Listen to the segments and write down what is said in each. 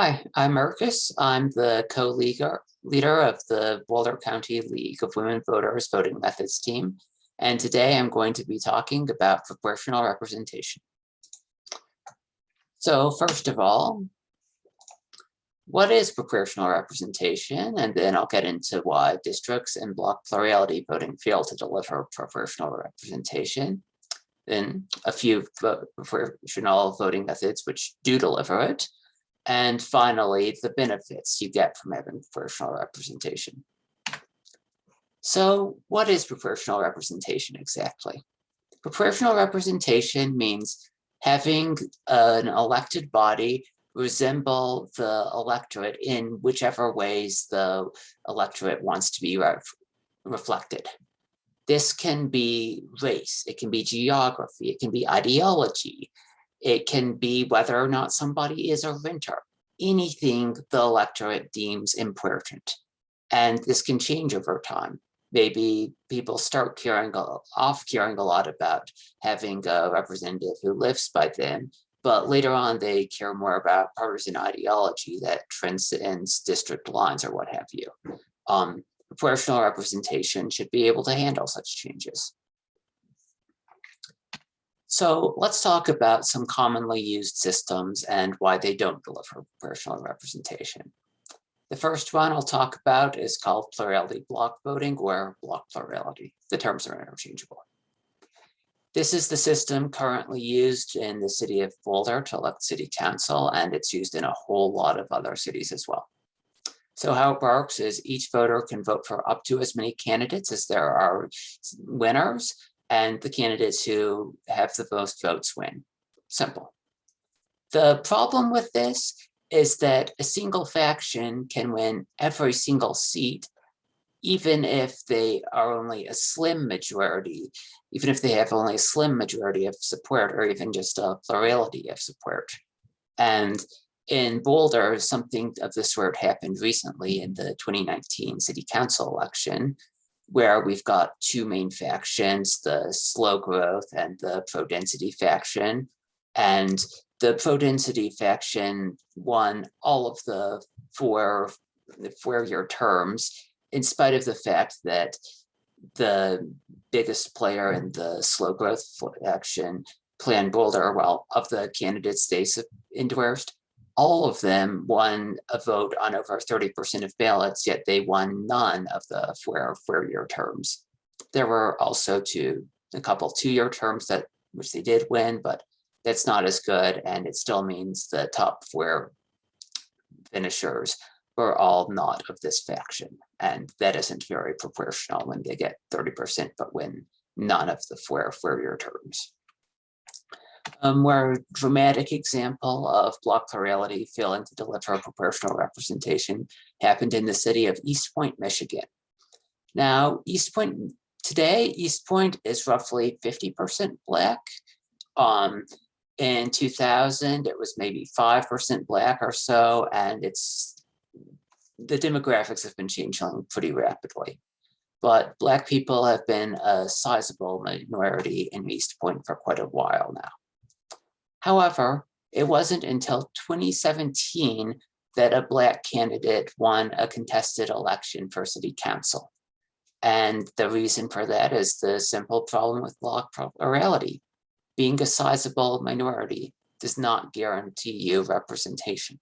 Hi, I'm Marcus. I'm the co-leader of the Boulder County League of Women Voters Voting Methods team, and today I'm going to be talking about proportional representation. So first of all, what is proportional representation? And then I'll get into why districts and block plurality voting fail to deliver proportional representation. Then a few proportional voting methods which do deliver it. And finally, the benefits you get from having proportional representation. So what is proportional representation exactly? Proportional representation means having an elected body resemble the electorate in whichever ways the electorate wants to be reflected. This can be race, it can be geography, it can be ideology, it can be whether or not somebody is a renter, anything the electorate deems important. And this can change over time. Maybe people start caring a lot about having a representative who lives by them, but later on they care more about partisan ideology that transcends district lines or what have you. Proportional representation should be able to handle such changes. So let's talk about some commonly used systems and why they don't deliver proportional representation. The first one I'll talk about is called plurality block voting or block plurality. The terms are interchangeable. This is the system currently used in the city of Boulder to elect city council, and it's used in a whole lot of other cities as well. So how it works is each voter can vote for up to as many candidates as there are winners, and the candidates who have the most votes win. Simple. The problem with this is that a single faction can win every single seat, even if they are only a slim majority, even if they have only a slim majority of support, or even just a plurality of support. And in Boulder, something of this sort happened recently in the 2019 city council election, where we've got two main factions, the slow growth and the pro-density faction. And the pro-density faction won all of the four-year terms, in spite of the fact that the biggest player in the slow growth faction, Plan Boulder, well, of the candidates they endorsed, all of them won a vote on over 30% of ballots, yet they won none of the four-year terms. There were also a couple two-year terms which they did win, but that's not as good, and it still means the top four finishers were all not of this faction, and that isn't very proportional when they get 30% but win none of the four-year terms. A more dramatic example of block plurality failing to deliver proportional representation happened in the city of East Point, Michigan. Now, East Point is roughly 50% Black. In 2000, it was maybe 5% Black or so, and the demographics have been changing pretty rapidly. But Black people have been a sizable minority in East Point for quite a while now. However, it wasn't until 2017 that a Black candidate won a contested election for city council. And the reason for that is the simple problem with block plurality. Being a sizable minority does not guarantee you representation.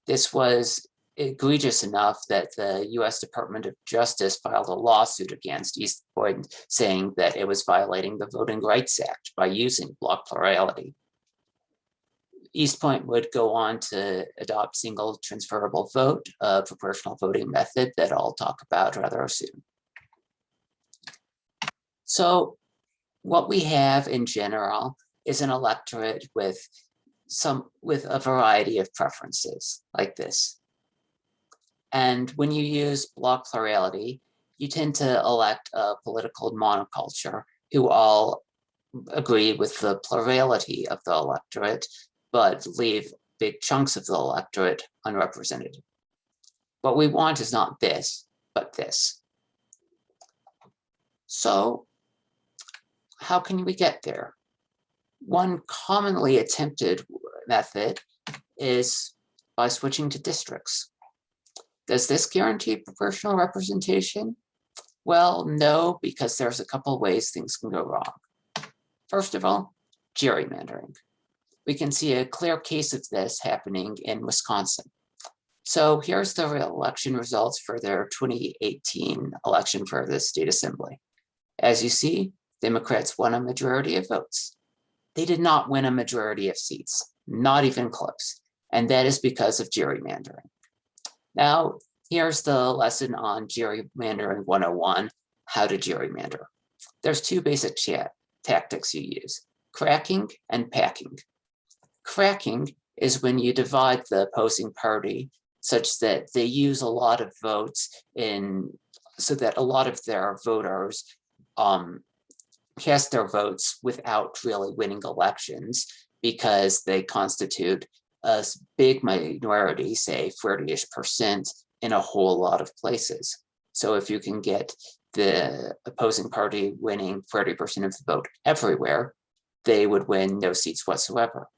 This was egregious enough that the US Department of Justice filed a lawsuit against East Point, saying that it was violating the Voting Rights Act by using block plurality. East Point would go on to adopt single transferable vote, a proportional voting method that I'll talk about rather soon. So what we have in general is an electorate with a variety of preferences like this. And when you use block plurality, you tend to elect a political monoculture who all agree with the plurality of the electorate, but leave big chunks of the electorate unrepresented. What we want is not this, but this. So how can we get there? One commonly attempted method is by switching to districts. Does this guarantee proportional representation? Well, no, because there's a couple ways things can go wrong. First of all, gerrymandering. We can see a clear case of this happening in Wisconsin. So here's the election results for their 2018 election for the state assembly. As you see, Democrats won a majority of votes. They did not win a majority of seats, not even close. And that is because of gerrymandering. Now, here's the lesson on gerrymandering 101, how to gerrymander. There's two basic tactics you use, cracking and packing. Cracking is when you divide the opposing party such that they use a lot of votes so that a lot of their voters cast their votes without really winning elections because they constitute a big minority, say 40-ish% in a whole lot of places. So if you can get the opposing party winning 40% of the vote everywhere, they would win no seats whatsoever.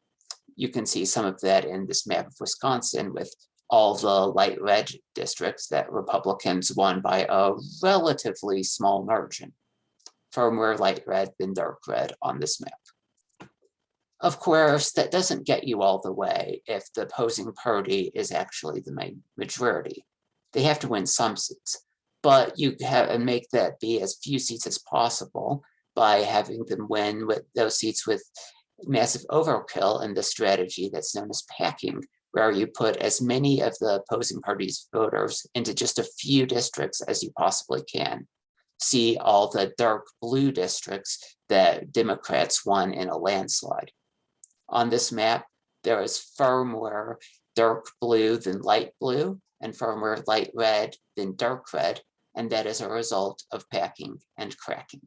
You can see some of that in this map of Wisconsin with all the light red districts that Republicans won by a relatively small margin, far more light red than dark red on this map. Of course, that doesn't get you all the way if the opposing party is actually the majority. They have to win some seats, but you and make that be as few seats as possible by having them win with those seats with massive overkill in the strategy that's known as packing, where you put as many of the opposing party's voters into just a few districts as you possibly can. See all the dark blue districts that Democrats won in a landslide. On this map, there is far more dark blue than light blue, and far more light red than dark red, and that is a result of packing and cracking.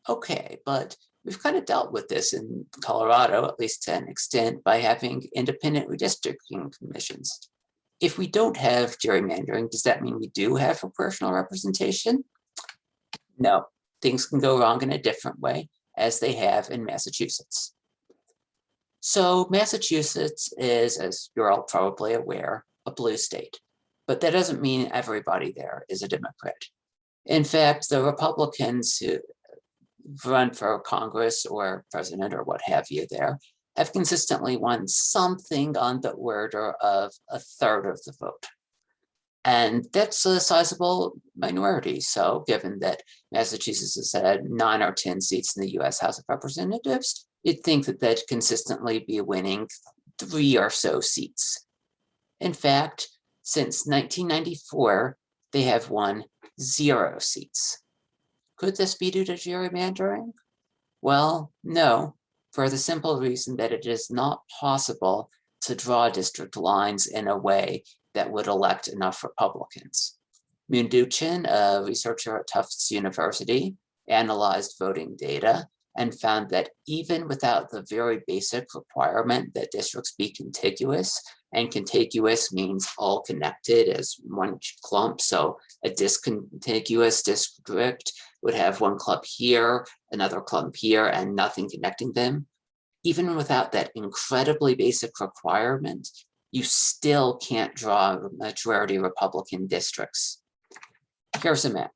Okay, but we've kind of dealt with this in Colorado, at least to an extent, by having independent redistricting commissions. If we don't have gerrymandering, does that mean we do have proportional representation? No, things can go wrong in a different way, as they have in Massachusetts. So Massachusetts is, as you're all probably aware, a blue state, but that doesn't mean everybody there is a Democrat. In fact, the Republicans who run for Congress or president or what have you there have consistently won something on the order of a third of the vote. And that's a sizable minority. So given that Massachusetts has had 9 or 10 seats in the US House of Representatives, you'd think that they'd consistently be winning 3 or so seats. In fact, since 1994, they have won 0 seats. Could this be due to gerrymandering? Well, no, for the simple reason that it is not possible to draw district lines in a way that would elect enough Republicans. Munduchin, a researcher at Tufts University, analyzed voting data and found that even without the very basic requirement that districts be contiguous, and contiguous means all connected as one clump, so a discontiguous district would have one clump here, another clump here, and nothing connecting them. Even without that incredibly basic requirement, you still can't draw majority Republican districts. Here's a map.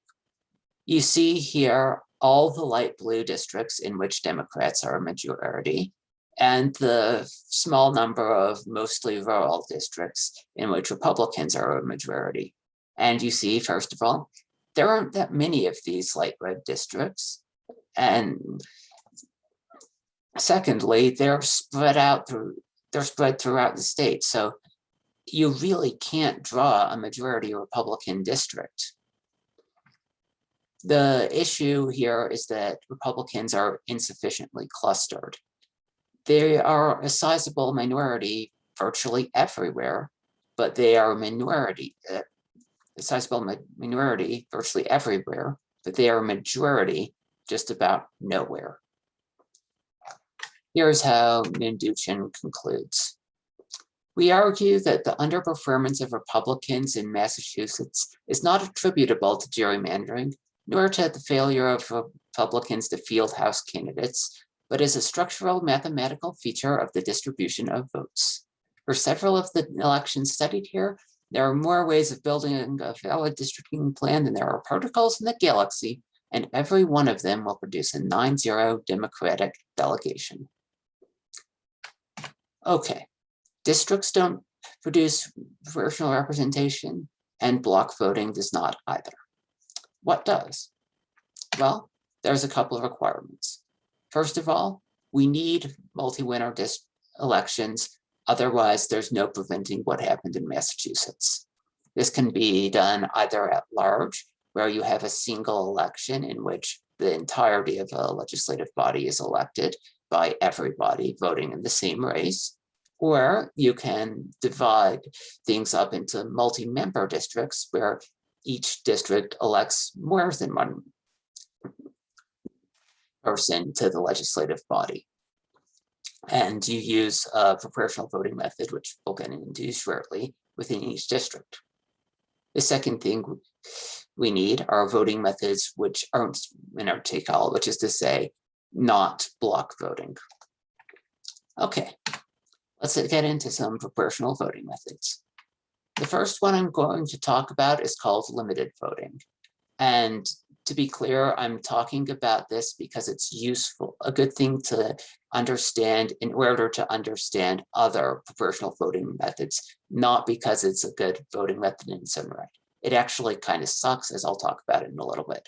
You see here all the light blue districts in which Democrats are a majority, and the small number of mostly rural districts in which Republicans are a majority. And you see, first of all, there aren't that many of these light red districts. And secondly, they're spread throughout the state. So you really can't draw a majority Republican district. The issue here is that Republicans are insufficiently clustered. They are a sizable minority virtually everywhere, but they are a sizable minority virtually everywhere, but they are a majority just about nowhere. Here's how Munduchin concludes. We argue that the underperformance of Republicans in Massachusetts is not attributable to gerrymandering, nor to the failure of Republicans to field House candidates, but is a structural mathematical feature of the distribution of votes. For several of the elections studied here, there are more ways of building a valid districting plan than there are particles in the galaxy, and every one of them will produce a 9-0 Democratic delegation. Okay, districts don't produce proportional representation, and block voting does not either. What does? Well, there's a couple of requirements. First of all, we need multi-winner elections. Otherwise, there's no preventing what happened in Massachusetts. This can be done either at large, where you have a single election in which the entirety of a legislative body is elected by everybody voting in the same race, or you can divide things up into multi-member districts where each district elects more than one person to the legislative body. And you use a proportional voting method, which we'll get into shortly, within each district. The second thing we need are voting methods which aren't winner take all, which is to say, not block voting. Okay, let's get into some proportional voting methods. The first one I'm going to talk about is called limited voting. And to be clear, I'm talking about this because it's useful, a good thing to understand in order to understand other proportional voting methods, not because it's a good voting method in its own right. It actually kind of sucks, as I'll talk about it in a little bit.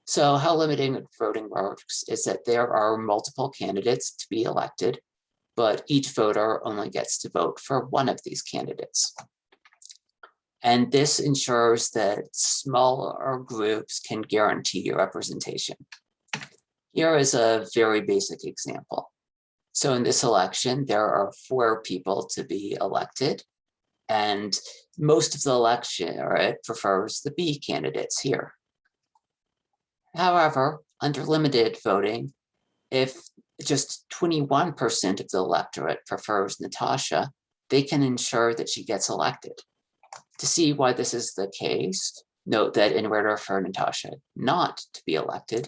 So how limited voting works is that there are multiple candidates to be elected, but each voter only gets to vote for one of these candidates. And this ensures that smaller groups can guarantee representation. Here is a very basic example. So in this election, there are 4 people to be elected, and most of the electorate prefers the B candidates here. However, under limited voting, if just 21% of the electorate prefers Natasha, they can ensure that she gets elected. To see why this is the case, note that in order for Natasha not to be elected,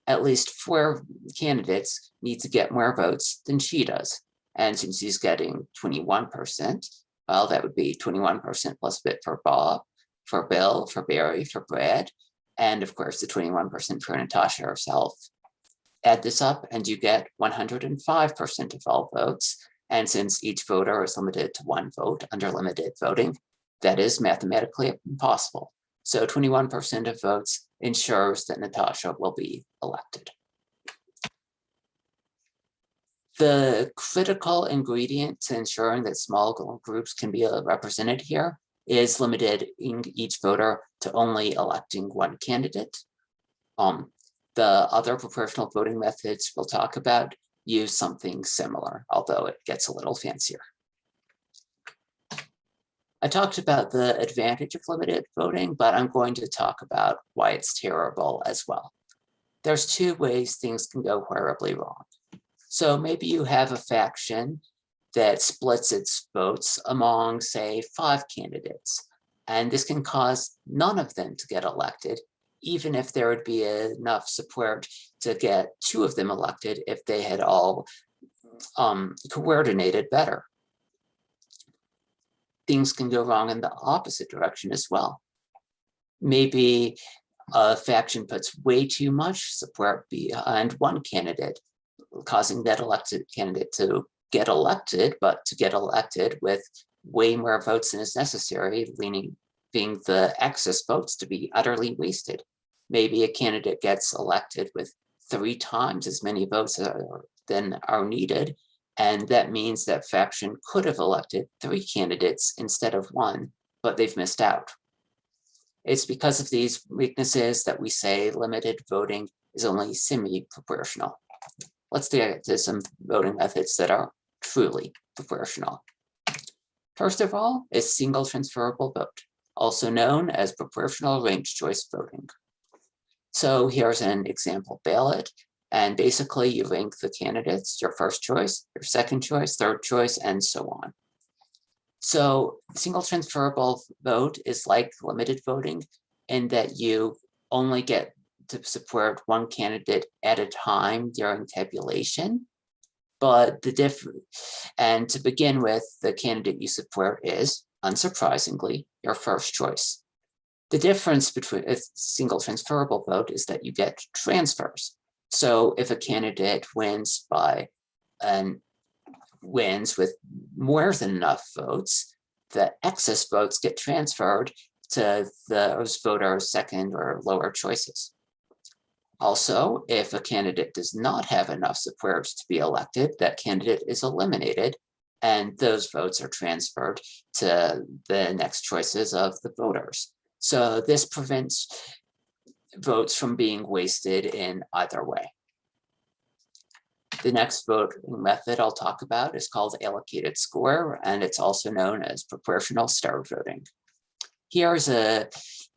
at least 4 candidates need to get more votes than she does. And since she's getting 21%, well, that would be 21% plus a bit for Bob, for Bill, for Barry, for Brad, and of course the 21% for Natasha herself. Add this up and you get 105% of all votes. And since each voter is limited to 1 vote under limited voting, that is mathematically impossible. So 21% of votes ensures that Natasha will be elected. The critical ingredient to ensuring that small groups can be represented here is limited in each voter to only electing 1 candidate. The other proportional voting methods we'll talk about use something similar, although it gets a little fancier. I talked about the advantage of limited voting, but I'm going to talk about why it's terrible as well. There's 2 ways things can go horribly wrong. So maybe you have a faction that splits its votes among, say, 5 candidates, and this can cause none of them to get elected, even if there would be enough support to get 2 of them elected if they had all coordinated better. Things can go wrong in the opposite direction as well. Maybe a faction puts way too much support behind one candidate, causing that elected candidate to get elected, but to get elected with way more votes than is necessary, being the excess votes to be utterly wasted. Maybe a candidate gets elected with 3 times as many votes than are needed, and that means that faction could have elected 3 candidates instead of 1, but they've missed out. It's because of these weaknesses that we say limited voting is only semi-proportional. Let's get to some voting methods that are truly proportional. First of all is single transferable vote, also known as proportional ranked choice voting. So here's an example ballot. And basically you rank the candidates, your first choice, your second choice, third choice, and so on. So single transferable vote is like limited voting in that you only get to support 1 candidate at a time during tabulation. But and to begin with, the candidate you support is, unsurprisingly, your first choice. The difference between a single transferable vote is that you get transfers. So if a candidate wins with more than enough votes, the excess votes get transferred to those voters' second or lower choices. Also, if a candidate does not have enough supporters to be elected, that candidate is eliminated, and those votes are transferred to the next choices of the voters. So this prevents votes from being wasted in either way. The next voting method I'll talk about is called allocated score, and it's also known as proportional star voting. Here's an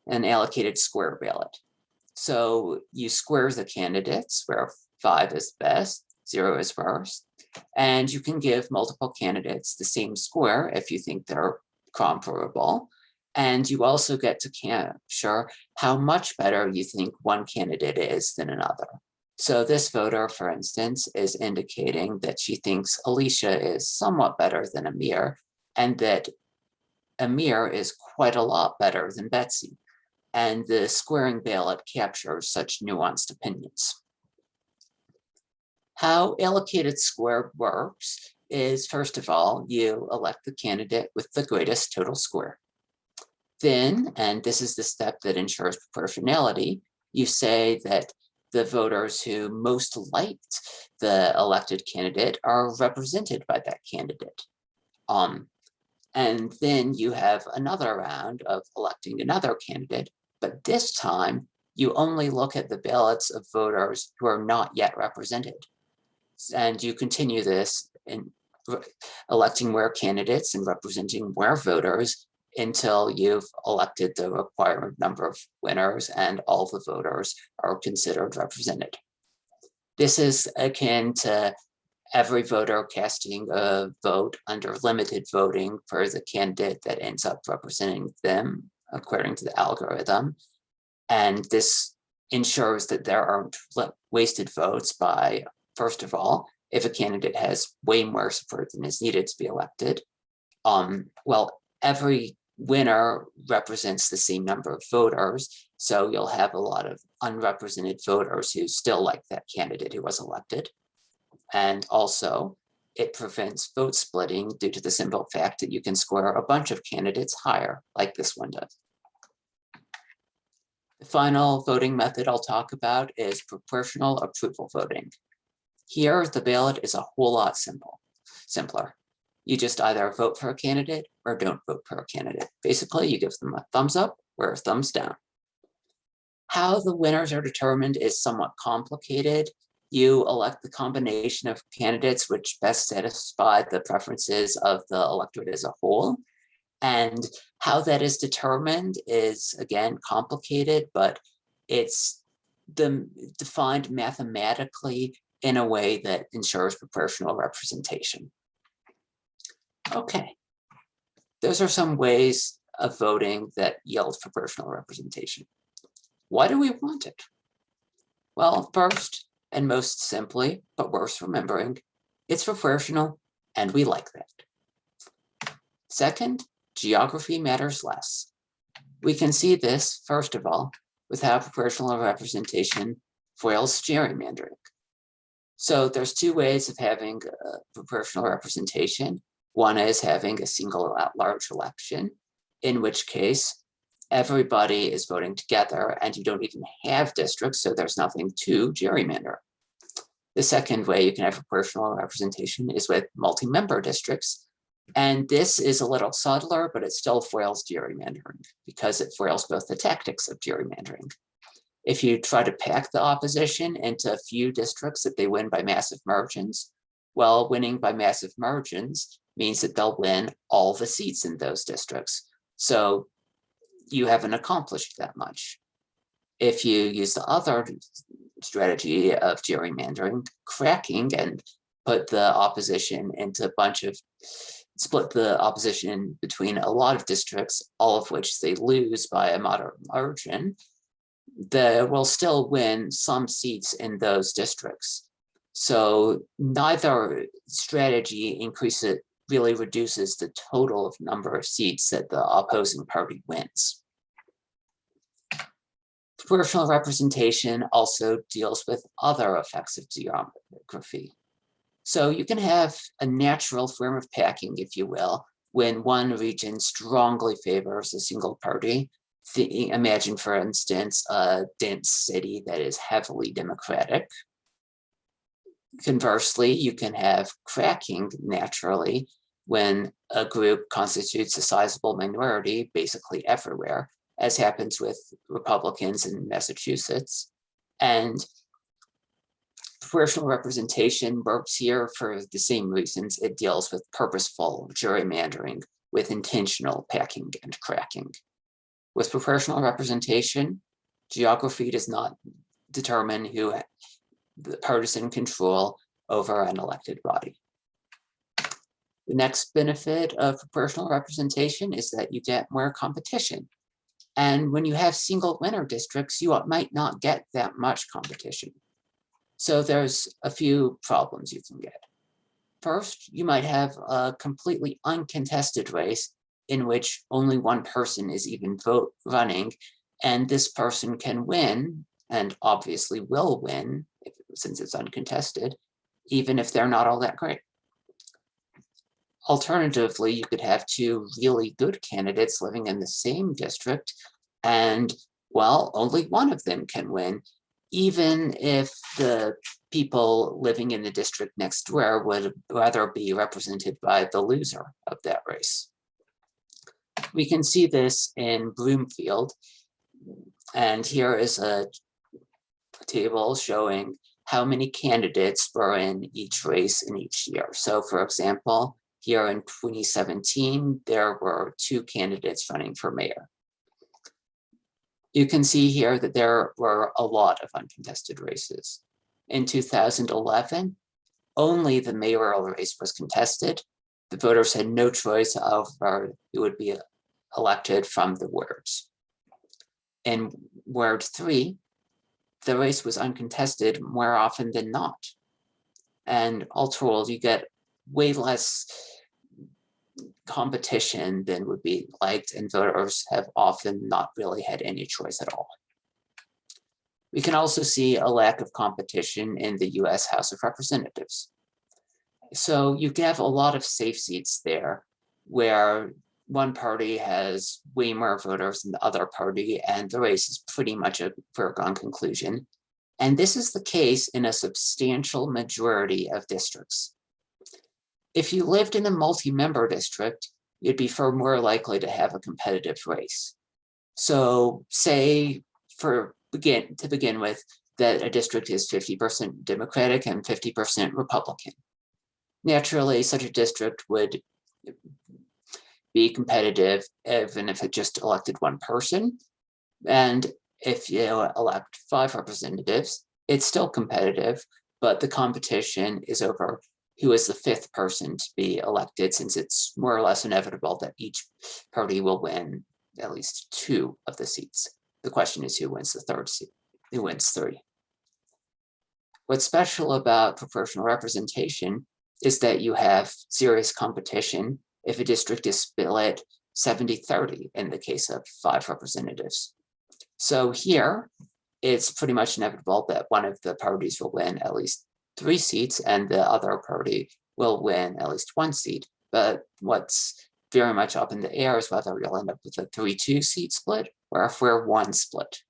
allocated square ballot. So you square the candidates where 5 is best, 0 is worst, and you can give multiple candidates the same square if you think they're comparable. And you also get to capture how much better you think one candidate is than another. So this voter, for instance, is indicating that she thinks Alicia is somewhat better than Amir, and that Amir is quite a lot better than Betsy. And the squaring ballot captures such nuanced opinions. How allocated square works is, first of all, you elect the candidate with the greatest total score. Then, and this is the step that ensures proportionality, you say that the voters who most liked the elected candidate are represented by that candidate. And then you have another round of electing another candidate, but this time you only look at the ballots of voters who are not yet represented. And you continue this in electing more candidates and representing more voters until you've elected the required number of winners and all the voters are considered represented. This is akin to every voter casting a vote under limited voting for the candidate that ends up representing them according to the algorithm. And this ensures that there aren't wasted votes by, first of all, if a candidate has way more support than is needed to be elected. Well, every winner represents the same number of voters, so you'll have a lot of unrepresented voters who still like that candidate who was elected. And also, it prevents vote splitting due to the simple fact that you can score a bunch of candidates higher, like this one does. The final voting method I'll talk about is proportional approval voting. Here, the ballot is a whole lot simpler. You just either vote for a candidate or don't vote for a candidate. Basically, you give them a thumbs up or a thumbs down. How the winners are determined is somewhat complicated. You elect the combination of candidates which best satisfy the preferences of the electorate as a whole. And how that is determined is, again, complicated, but it's defined mathematically in a way that ensures proportional representation. Okay, those are some ways of voting that yield proportional representation. Why do we want it? Well, first, and most simply, but worth remembering, it's proportional and we like that. Second, geography matters less. We can see this, first of all, with how proportional representation foils gerrymandering. So there's two ways of having proportional representation. One is having a single at-large election, in which case everybody is voting together and you don't even have districts, so there's nothing to gerrymander. The second way you can have proportional representation is with multi-member districts. And this is a little subtler, but it still foils gerrymandering because it foils both the tactics of gerrymandering. If you try to pack the opposition into a few districts that they win by massive margins, well, winning by massive margins means that they'll win all the seats in those districts. So you haven't accomplished that much. If you use the other strategy of gerrymandering, cracking, and put the opposition into a bunch of, split the opposition between a lot of districts, all of which they lose by a moderate margin, they will still win some seats in those districts. So neither strategy really reduces the total number of seats that the opposing party wins. Proportional representation also deals with other effects of geography. So you can have a natural form of packing, if you will, when one region strongly favors a single party. Imagine, for instance, a dense city that is heavily Democratic. Conversely, you can have cracking naturally when a group constitutes a sizable minority basically everywhere, as happens with Republicans in Massachusetts. And proportional representation works here for the same reasons. It deals with purposeful gerrymandering with intentional packing and cracking. With proportional representation, geography does not determine who the partisan control over an elected body. The next benefit of proportional representation is that you get more competition. And when you have single winner districts, you might not get that much competition. So there's a few problems you can get. First, you might have a completely uncontested race in which only one person is even running, and this person can win, and obviously will win, since it's uncontested, even if they're not all that great. Alternatively, you could have two really good candidates living in the same district, and, well, only one of them can win, even if the people living in the district next door would rather be represented by the loser of that race. We can see this in Bloomfield, and here is a table showing how many candidates were in each race in each year. So, for example, here in 2017, there were 2 candidates running for mayor. You can see here that there were a lot of uncontested races. In 2011, only the mayoral race was contested. The voters had no choice over who would be elected from the wards. In Ward 3, the race was uncontested more often than not. And all told, you get way less competition than would be liked, and voters have often not really had any choice at all. We can also see a lack of competition in the US House of Representatives. So you can have a lot of safe seats there where one party has way more voters than the other party, and the race is pretty much a foregone conclusion. And this is the case in a substantial majority of districts. If you lived in a multi-member district, you'd be far more likely to have a competitive race. So say, to begin with, that a district is 50% Democratic and 50% Republican. Naturally, such a district would be competitive even if it just elected one person. And if you elect 5 representatives, it's still competitive, but the competition is over who is the 5th person to be elected, since it's more or less inevitable that each party will win at least 2 of the seats. The question is who wins the 3rd seat, who wins 3. What's special about proportional representation is that you have serious competition if a district is split 70-30 in the case of 5 representatives. So here, it's pretty much inevitable that one of the parties will win at least 3 seats and the other party will win at least 1 seat. But what's very much up in the air is whether you'll end up with a 3-2 seat split or if we're 1 split.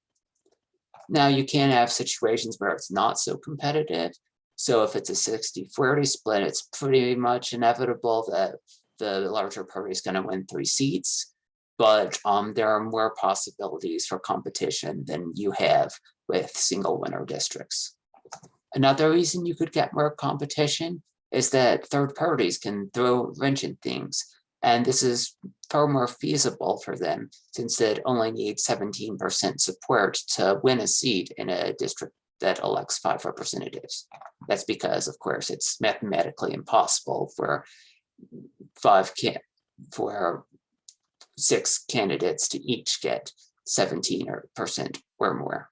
Now you can have situations where it's not so competitive. So if it's a 60-40 split, it's pretty much inevitable that the larger party is going to win 3 seats. But there are more possibilities for competition than you have with single winner districts. Another reason you could get more competition is that third parties can throw a wrench in things. And this is far more feasible for them since it only needs 17% support to win a seat in a district that elects 5 representatives. That's because, of course, it's mathematically impossible for 6 candidates to each get 17% or more.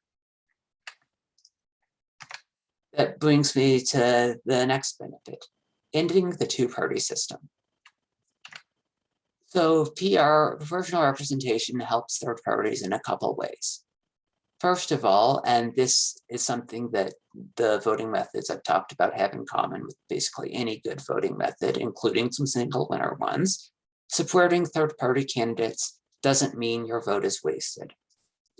That brings me to the next benefit, ending the two-party system. So PR, proportional representation, helps third parties in a couple ways. First of all, and this is something that the voting methods I've talked about have in common with basically any good voting method, including some single winner ones, supporting third-party candidates doesn't mean your vote is wasted.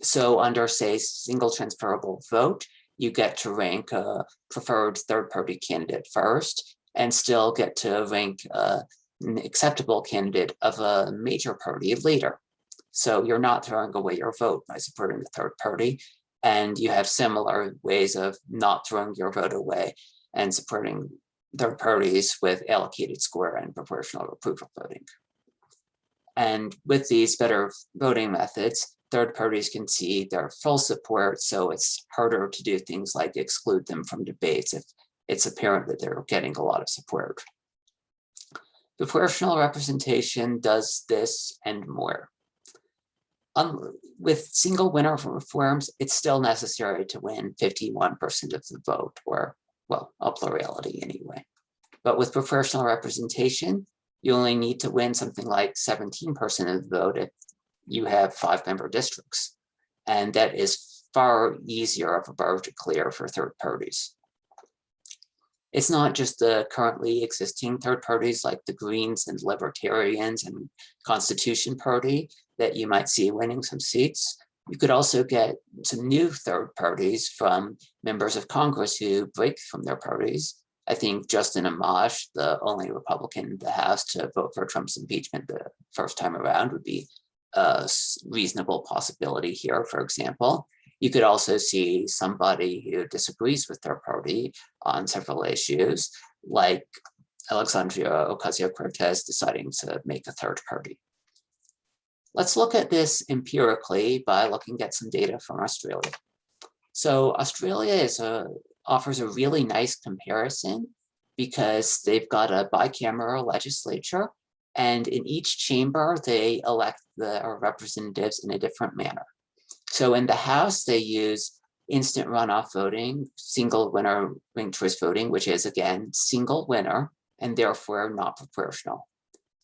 So under, say, single transferable vote, you get to rank a preferred third-party candidate first and still get to rank an acceptable candidate of a major party later. So you're not throwing away your vote by supporting the third party, and you have similar ways of not throwing your vote away and supporting third parties with allocated score and proportional approval voting. And with these better voting methods, third parties can see their full support, so it's harder to do things like exclude them from debates if it's apparent that they're getting a lot of support. Proportional representation does this and more. With single winner reforms, it's still necessary to win 51% of the vote, or, well, a plurality anyway. But with proportional representation, you only need to win something like 17% of the vote if you have 5-member districts. And that is far easier of a bar to clear for third parties. It's not just the currently existing third parties like the Greens and Libertarians and Constitution Party that you might see winning some seats. You could also get some new third parties from members of Congress who break from their parties. I think Justin Amash, the only Republican in the House to vote for Trump's impeachment the first time around, would be a reasonable possibility here, for example. You could also see somebody who disagrees with their party on several issues, like Alexandria Ocasio-Cortez deciding to make a third party. Let's look at this empirically by looking at some data from Australia. So Australia offers a really nice comparison because they've got a bicameral legislature, and in each chamber, they elect their representatives in a different manner. So in the House, they use instant runoff voting, single winner ranked choice voting, which is, again, single winner and therefore not proportional.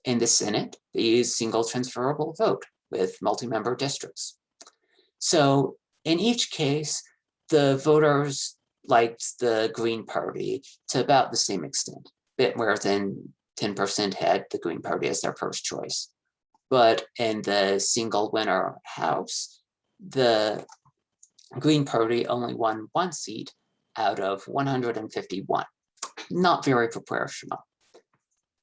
In the Senate, they use single transferable vote with multi-member districts. So in each case, the voters liked the Green Party to about the same extent, a bit more than 10% had the Green Party as their first choice. But in the single winner House, the Green Party only won 1 seat out of 151, not very proportional.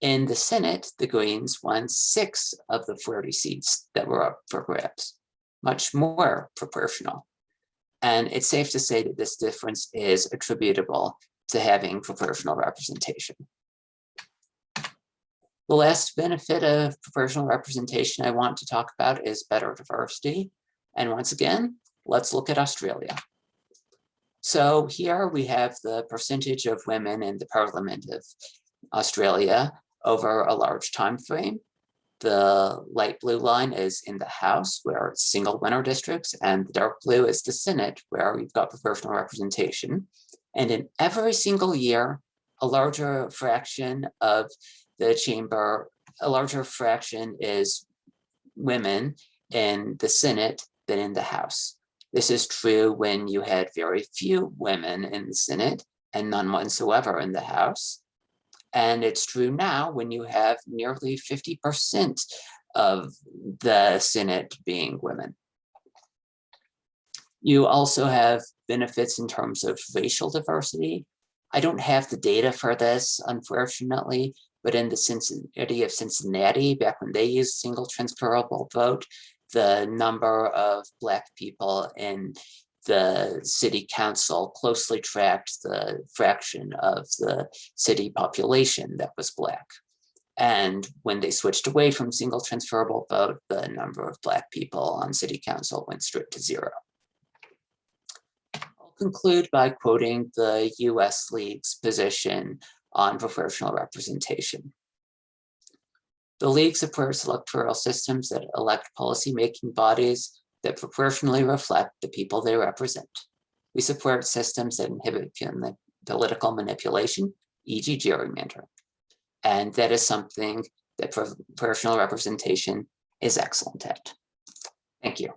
In the Senate, the Greens won 6 of the 40 seats that were up for grabs, much more proportional. And it's safe to say that this difference is attributable to having proportional representation. The last benefit of proportional representation I want to talk about is better diversity. And once again, let's look at Australia. So here we have the percentage of women in the Parliament of Australia over a large time frame. The light blue line is in the House, where it's single winner districts, and the dark blue is the Senate, where we've got proportional representation. And in every single year, a larger fraction of the chamber, a larger fraction is women in the Senate than in the House. This is true when you had very few women in the Senate and none whatsoever in the House. And it's true now when you have nearly 50% of the Senate being women. You also have benefits in terms of racial diversity. I don't have the data for this, unfortunately, but in the city of Cincinnati, back when they used single transferable vote, the number of Black people in the city council closely tracked the fraction of the city population that was Black. And when they switched away from single transferable vote, the number of Black people on city council went straight to 0. I'll conclude by quoting the US League's position on proportional representation. The League supports electoral systems that elect policymaking bodies that proportionally reflect the people they represent. We support systems that inhibit political manipulation, e.g. gerrymandering. And that is something that proportional representation is excellent at. Thank you.